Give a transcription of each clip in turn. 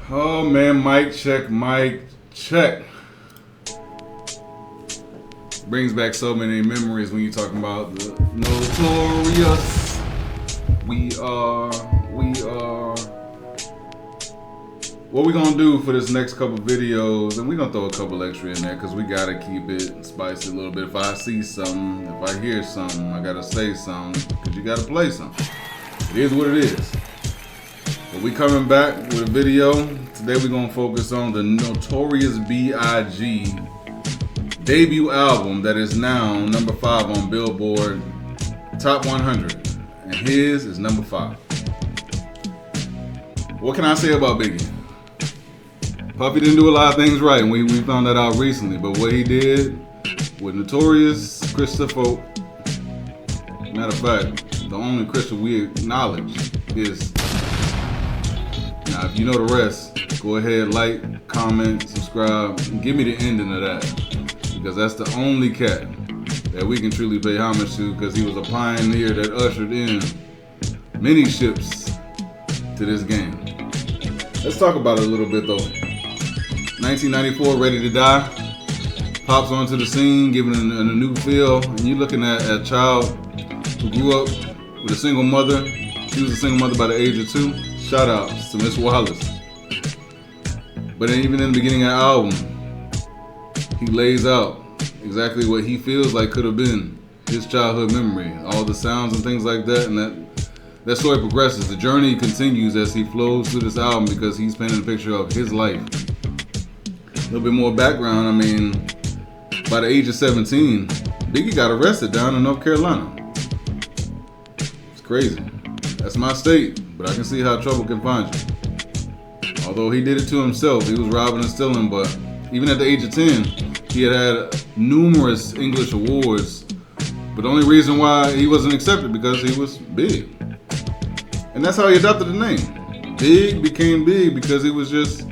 Oh man, mic check, mic check. Brings back so many memories when you're talking about the Notorious. We are. What we gonna do for this next couple videos, and we gonna throw a couple extra in there because we gotta keep it spicy a little bit. If I see something, if I hear something, I gotta say something because you gotta play something. It is what it is. But we coming back with a video. Today we're gonna focus on the Notorious B.I.G. debut album that is now number 5 on Billboard Top 100. And his is number 5. What can I say about Biggie? Puffy didn't do a lot of things right, and we found that out recently. But what he did with Notorious, Christopher, matter of fact, the only Christopher we acknowledge is, now if you know the rest, go ahead, like, comment, subscribe, and give me the ending of that. Because that's the only cat that we can truly pay homage to, because he was a pioneer that ushered in many ships to this game. Let's talk about it a little bit though. 1994, Ready to Die, pops onto the scene, giving it a new feel. And you're looking at a child who grew up with a single mother. She was a single mother by the age of 2. Shout out to Miss Wallace. But then even in the beginning of the album, he lays out exactly what he feels like could have been his childhood memory. All the sounds and things like that, and that story progresses. The journey continues as he flows through this album because he's painting a picture of his life. A little bit more background. I mean, by the age of 17, Biggie got arrested down in North Carolina. It's crazy. That's my state, but I can see how trouble can find you. Although he did it to himself, he was robbing and stealing, but even at the age of 10, he had numerous English awards, but the only reason why he wasn't accepted because he was big. And that's how he adopted the name. Big became big because he was just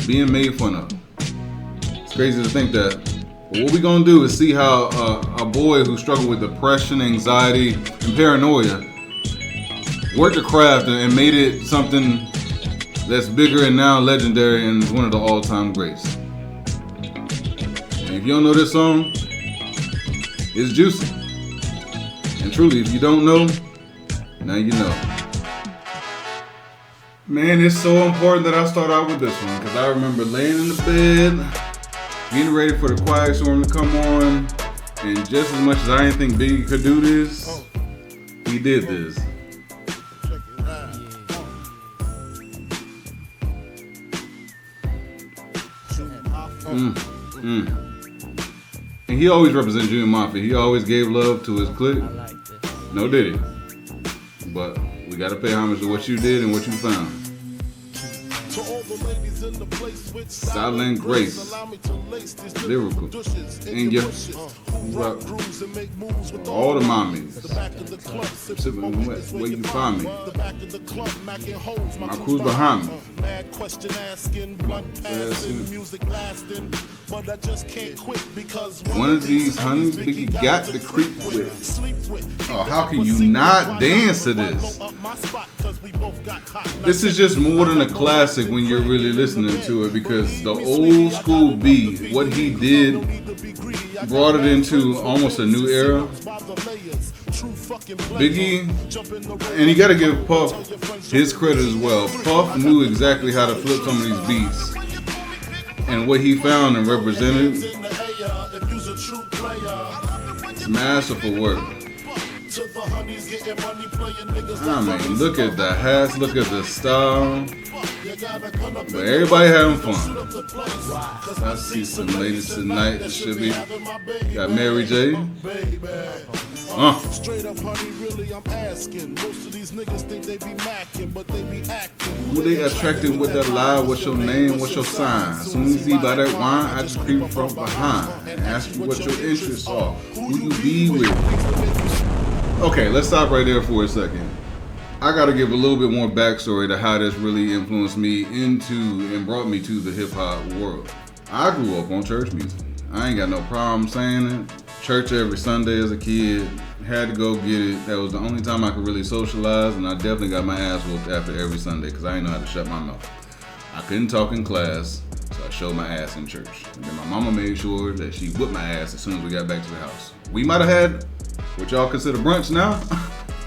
being made fun of. It's crazy to think that. But what we're gonna do is see how a boy who struggled with depression, anxiety, and paranoia worked the craft and made it something that's bigger and now legendary and is one of the all-time greats. And if you don't know this song, it's juicy. And truly, if you don't know, now you know. Man, it's so important that I start out with this one because I remember laying in the bed, getting ready for the quiet storm to come on, and just as much as I didn't think Biggie could do this, he did this. And he always represented Junior Mafia. He always gave love to his clique. No did he. But we gotta pay homage to what you did and what you found. Silent grace, lyrical, and your all the mommies, sipping wet, where you find me, my crew's behind me. One of these honeys Biggie got to creep with. Oh, how can you not dance to this? This is just more than a classic when you're really listening to it, because the old school beat, what he did, brought it into almost a new era. Biggie, and you gotta give Puff his credit as well. Puff knew exactly how to flip some of these beats, and what he found and represented, it's masterful work. I mean, look at the hats, look at the style. But everybody having fun. I see some ladies tonight that should be. Got Mary J. Straight up, honey, really, I'm asking. Most of these niggas think they be macking, but they be acting. Who they attracted with that lie? What's your name? What's your sign? As soon as he buy that wine, I just creep from behind and ask you what your interests are. Who you be with? Okay, let's stop right there for a second. I gotta give a little bit more backstory to how this really influenced me into and brought me to the hip hop world. I grew up on church music. I ain't got no problem saying it. Church every Sunday as a kid. Had to go get it. That was the only time I could really socialize, and I definitely got my ass whooped after every Sunday because I didn't know how to shut my mouth. I couldn't talk in class, so I showed my ass in church. And then my mama made sure that she whipped my ass as soon as we got back to the house. We might have had what y'all consider brunch now,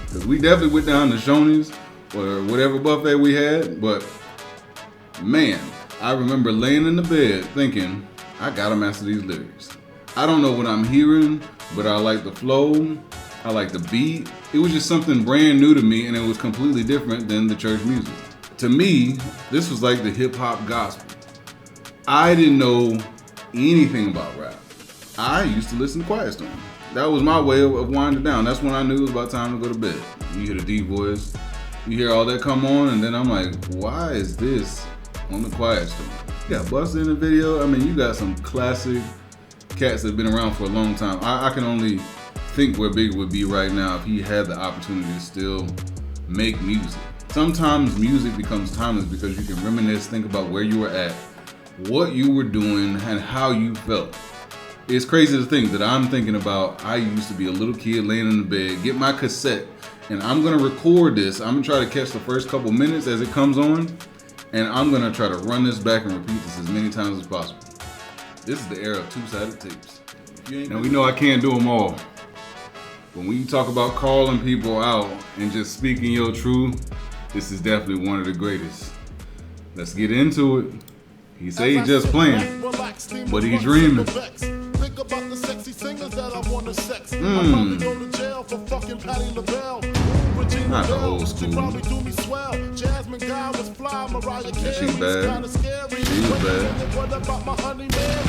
because we definitely went down to Shoney's or whatever buffet we had, but man, I remember laying in the bed thinking, I gotta master these lyrics. I don't know what I'm hearing, but I like the flow, I like the beat. It was just something brand new to me, and it was completely different than the church music. To me, this was like the hip hop gospel. I didn't know anything about rap. I used to listen to Quiet Storm. That was my way of winding down. That's when I knew it was about time to go to bed. You hear the deep voice, you hear all that come on, and then I'm like, why is this on the Quiet Storm? Yeah, Busta in the video. I mean, you got some classic cats that have been around for a long time. I can only think where Biggie would be right now if he had the opportunity to still make music. Sometimes music becomes timeless because you can reminisce, think about where you were at, what you were doing, and how you felt. It's crazy to think that I'm thinking about, I used to be a little kid laying in the bed, get my cassette, and I'm gonna record this. I'm gonna try to catch the first couple minutes as it comes on, and I'm gonna try to run this back and repeat this as many times as possible. This is the era of two-sided tapes. Now we know I can't do them all. But when you talk about calling people out and just speaking your truth, this is definitely one of the greatest. Let's get into it. He say he just playing, but he dreaming. Think about the sexy singers that I wanna sex. I probably go to jail for fucking Patti LaBelle. Not the old school. She probably do me swell. Jasmine Guy was fly. Mariah Carey she's bad. kinda scary. She was bad. What about my honey Mary?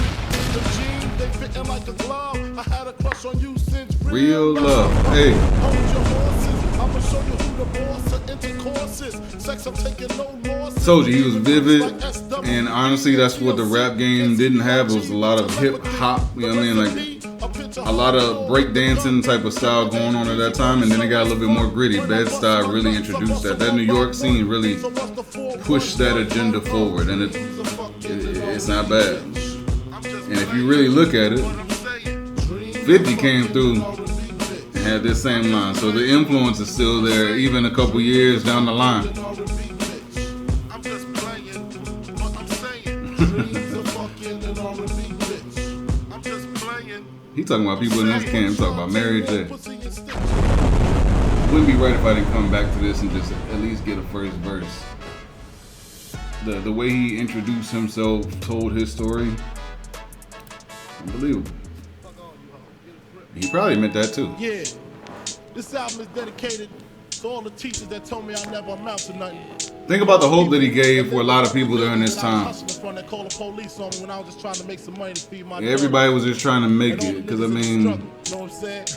The jeans, they fitting like a glove. I had a crush on you since real love. Hey. Hold your horses. I'ma show you who the boss of intercourse is. Sex, I'm taking no losses. Told you he was vivid, and honestly, that's what the rap game didn't have. It was a lot of hip hop, you know what I mean? Like a lot of break dancing type of style going on at that time, and then it got a little bit more gritty. Bed-Stuy really introduced that. That New York scene really pushed that agenda forward, and it's not bad. And if you really look at it, 50 came through and had this same line. So the influence is still there, even a couple years down the line. He talking about people in this camp, talking about Mary J. Wouldn't be right if I didn't come back to this and just at least get a first verse. The way he introduced himself, told his story, unbelievable. He probably meant that too. Yeah, this album is dedicated to all the teachers that told me I never amount to nothing. Think about the hope that he gave for a lot of people during this time. Everybody was just trying to make it, because I mean,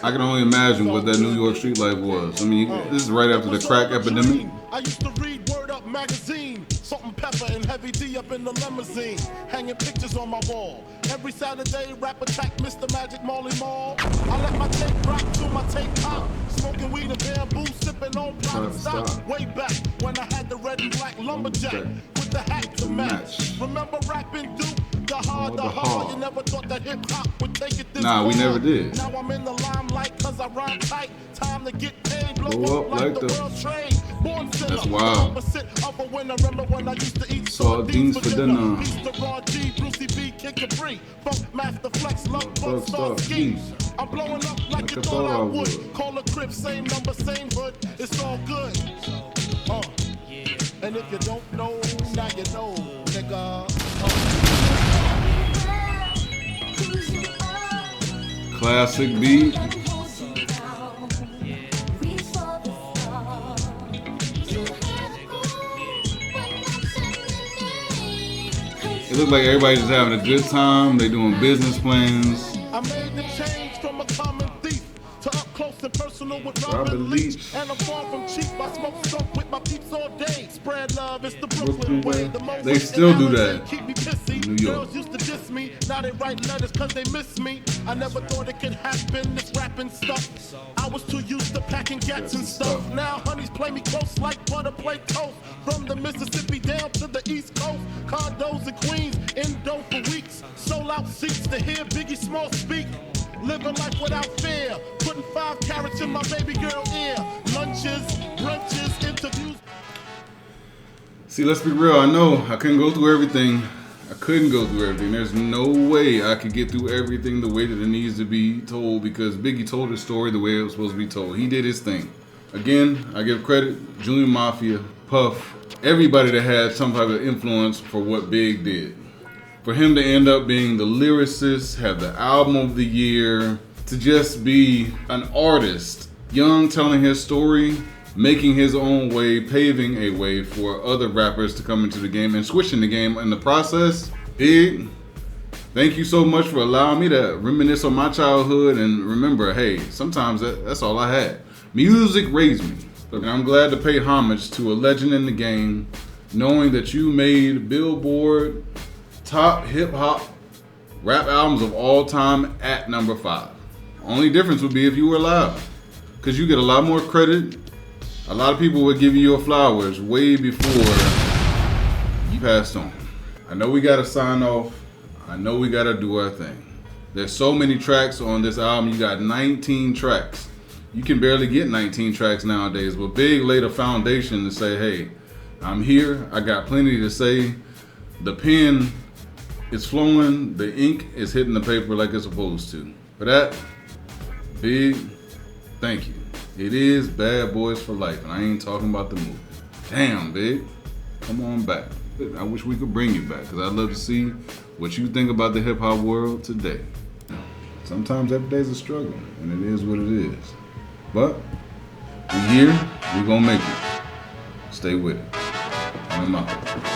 I can only imagine what that New York street life was. I mean, this is right after the crack epidemic. I used to read Word Up magazine, Salt and Pepper and Heavy D up in the limousine, hanging pictures on my wall. Every Saturday, rap attack Mr. Magic Marley Marl. I let my tape rock to my tape pop, smoking weed and bamboo, sipping on plot and stop. Way back when I had the red and black lumberjack with the hat to match. Remember rapping Duke? The hard. You never thought that hip hop would take it this far. Nah, we never did. Now I'm in the limelight cause I rhyme tight. Time to get paid, blow up like the world trade. Born sinner, that's wild. Remember when I used to eat sardines for dinner. Mr. Raw G, Brucey B, Kid Capri, Funk Master Flex, Love Bug Star Ski. I'm blowing up like you thought I would. Call a crib, same number, same hood. It's all good. And if you don't know, now you know, nigga. Classic beat. It looks like everybody's just having a good time. They doing business plans. I made the change from a common thief to up close and personal with Robin Leach. And I'm far from cheap. I smoke stuff with my peeps all day. Spread love, it's the Brooklyn way. They still do that. Keep me pissy. New York. Girls used to diss me. Now they write letters cause they miss me. I never thought it could happen, this rapping stuff. I was too used to packing gats and stuff. Now honeys play me close like butter play toast. From the Mississippi down to the East Coast. Condos in Queens, indo for weeks. Sold out seats to hear Biggie Small speak. Living life without fear. Putting 5 carats in my baby girl ear. Lunches, brunches, interviews. See, let's be real. I know I couldn't go through everything. There's no way I could get through everything the way that it needs to be told because Biggie told his story the way it was supposed to be told. He did his thing. Again, I give credit, Junior Mafia, Puff, everybody that had some type of influence for what Big did. For him to end up being the lyricist, have the album of the year, to just be an artist, young, telling his story, making his own way, paving a way for other rappers to come into the game and switching the game in the process. Big, thank you so much for allowing me to reminisce on my childhood and remember, hey, sometimes that's all I had. Music raised me. And I'm glad to pay homage to a legend in the game, knowing that you made Billboard top hip-hop rap albums of all time at number 5. Only difference would be if you were alive, because you get a lot more credit. A lot of people would give you your flowers way before you passed on. I know we gotta sign off. I know we gotta do our thing. There's so many tracks on this album. You got 19 tracks. You can barely get 19 tracks nowadays, but Big laid a foundation to say, hey, I'm here. I got plenty to say. The pen is flowing. The ink is hitting the paper like it's supposed to. For that, Big, thank you. It is Bad Boys for Life, and I ain't talking about the movie. Damn, Big. Come on back. I wish we could bring you back, because I'd love to see what you think about the hip-hop world today. Sometimes every day's a struggle, and it is what it is. But we're here, we're gonna make it. Stay with it. I'm out.